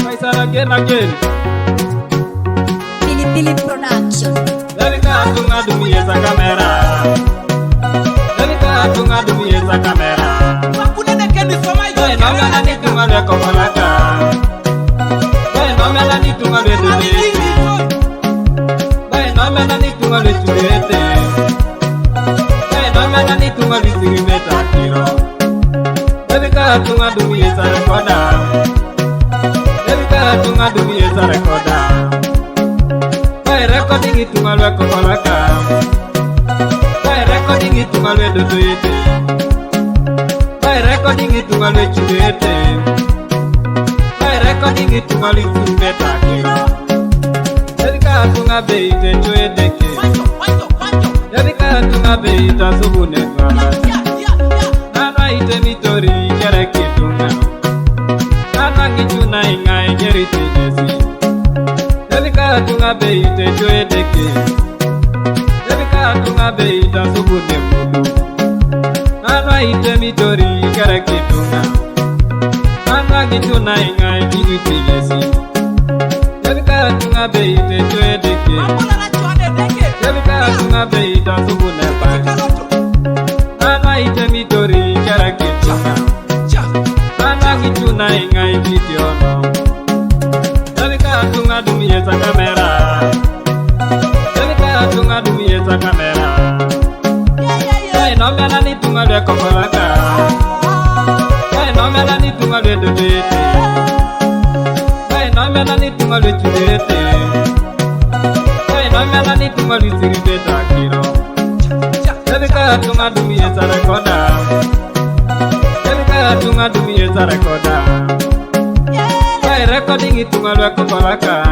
Faisal again. Pilipili Production. Dalika tungadumie za kamera. Dalika tungadumie za kamera. Hakuna nekeni soma hiyo. Noma na nitungalwe kopalaka. Noma na nitungalwe dudete. Noma na nitungalwe chulete. Noma na nitungalwe sirimeta kiro. Dalika tungadumie za rekoda. Dalika tungadumie za rekoda. Recording it to my record palaka. By recording it to my dudete. By recording it to my chulete. By recording it to my little beta kiro. Dedika tunga beite chuedeke. Dedika tunga beita subune kala. Nana ite mitori kere kitunga. Nana ngichuna ingai keri tijesi. Dedika tunga beite chuedeke. Dedika tunga beita subune mudu. Nana ite mitori kere kitunga. Nana ngichuna ingai keri tijesi. Dedika tunga beite chuedeke. Dedika tunga beita subune pai. Nana ite mitori kere kitunga. Nana ngichuna ingai kitiono. Dedika tunga dumie za kamera. Dedika tunga dumie za kamera. Nome na nitunga lwe kopalaka. Nome na nitunga lwe dudete. Nome na nitunga lwe chulete. Nome na nitunga lwe sirimeta kiro. Dedika tunga dumie za rekoda. Dedika tunga dumie za rekoda. Recording it to my record palaka.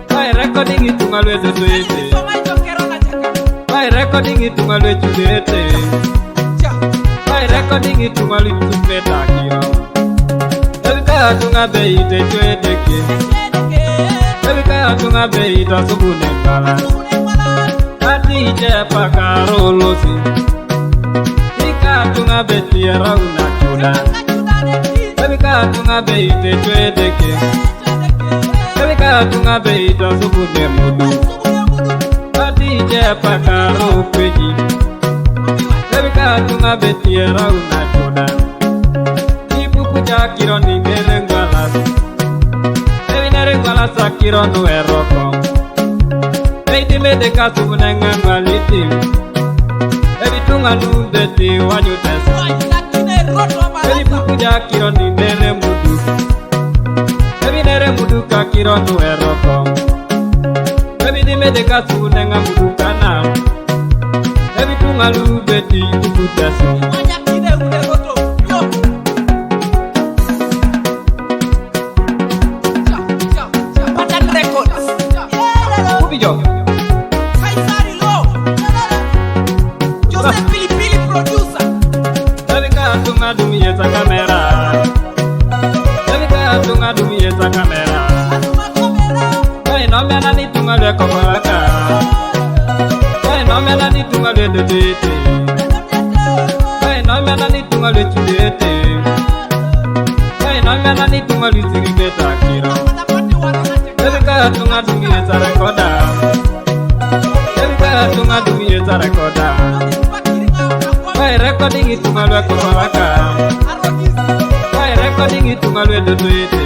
By recording it to my dudete. By recording it to my chulete. By recording it to my little beta kiro. Dedika tunga beite chuedeke. Dedika tunga beita subune kala. Ati je pakarolosi. Dedika tunga betiera una chula. Dedika tunga beite chuedeke. Dedika tunga beita subune mudu. Ati je pakaro kweji. Dedika tunga betiera una chula. Ibu puja kiro ni nerengwalas. Devi nerengwalas kiro no eroko. Beiti medeka subune ngangwaliti. Devi tunga nubeti wanyutesa. Devi puja kiro ni nere mudu. Devi nere mudu ka kiro no eroko. Devi dimedeka subune ngamudu kana. Devi tunga nubeti ukutesa. Kubijo. Dedika tunga dumie za kamera. Dedika tunga dumie za kamera. Nome na nitunga lwe kopalaka. Nome na nitunga lwe dudete. Nome na nitunga lwe chulete. Nome na nitunga lwe sirimeta kiro. Dedika tunga dumie za rekoda. Dedika tunga dumie za rekoda. By recording it to my record palaka. By recording it to my dudete.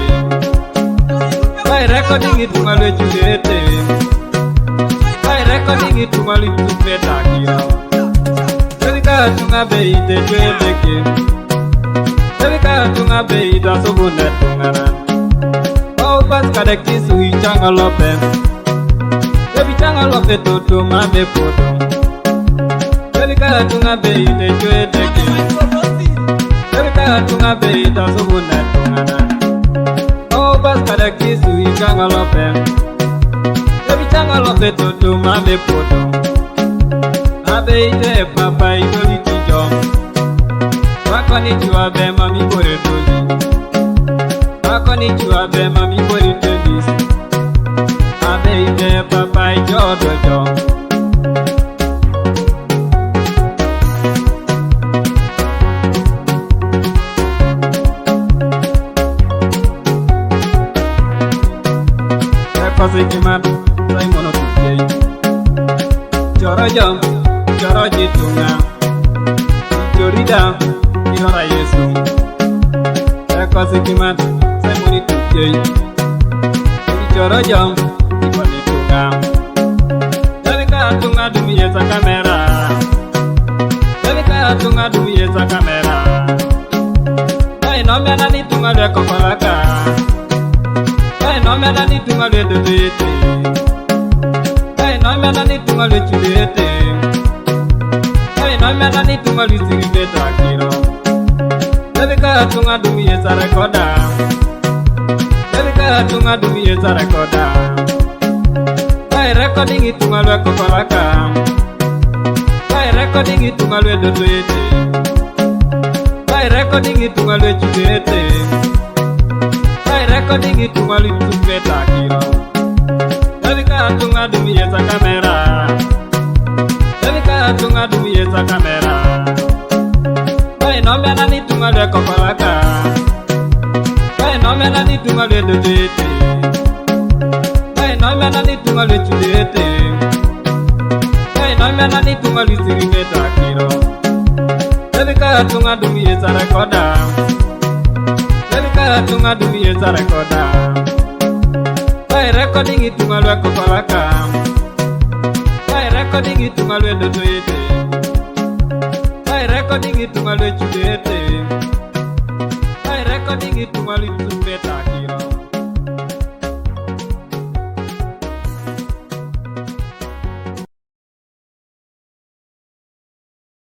By recording it to my chulete. By recording it to my little beta kiro. Dedika tunga beite chuedeke. Dedika tunga beita subune tungana. Oh paskade kisu hichanga lope. Devi changa lope toto mame poto. Dedika tunga beite chuedeke. Dedika tunga beita subune tungana. Oh paskade kisu hichanga lope. Devi changa lope toto mame poto. Abeite papa idoli tijo. Wakoni chua be mami kore toli. Wakoni chua be mami kore telis. Abeite papa ijodojo. kosi kimat sai mono tukei Choro jom, choro jitunga Jorida, ihora Yesu kosi kimat sai moni tukei Choro jom, ikoni tunga Jalika tunga dumi yesa kamera Jalika tunga dumi yesa kamera Ay no mena ni tunga le kokolaka Ay no mena ni tunga le dudete Ay no mena ni tunga le chulete Ay no mena ni tunga le siribeta kiro Jalika tunga dumi yesa rekoda Jalika tunga dumi yesa rekoda Ay recording itu ngalwe kokolaka Ay recording itu ngalwe dudete Ay recording itu ngalwe chulete Ay recording itu ngalwe chuleta kiro Jalika tunga dumi yesa kamera Jalika tunga dumi yesa kamera Ay no mena ni tunga le kokolaka Ay no mena ni tunga le dudete Ay no mena ni tunga le chulete Ay no mena ni tunga le siribeta kiro Jalika tunga dumi yesa rekoda Jalika tunga dumi yesa rekoda Ay recording itu ngalwe kokolaka Ay recording itu ngalwe dudete Ay recording itu ngalwe chulete Ay recording itu ngalwe siribeta kiro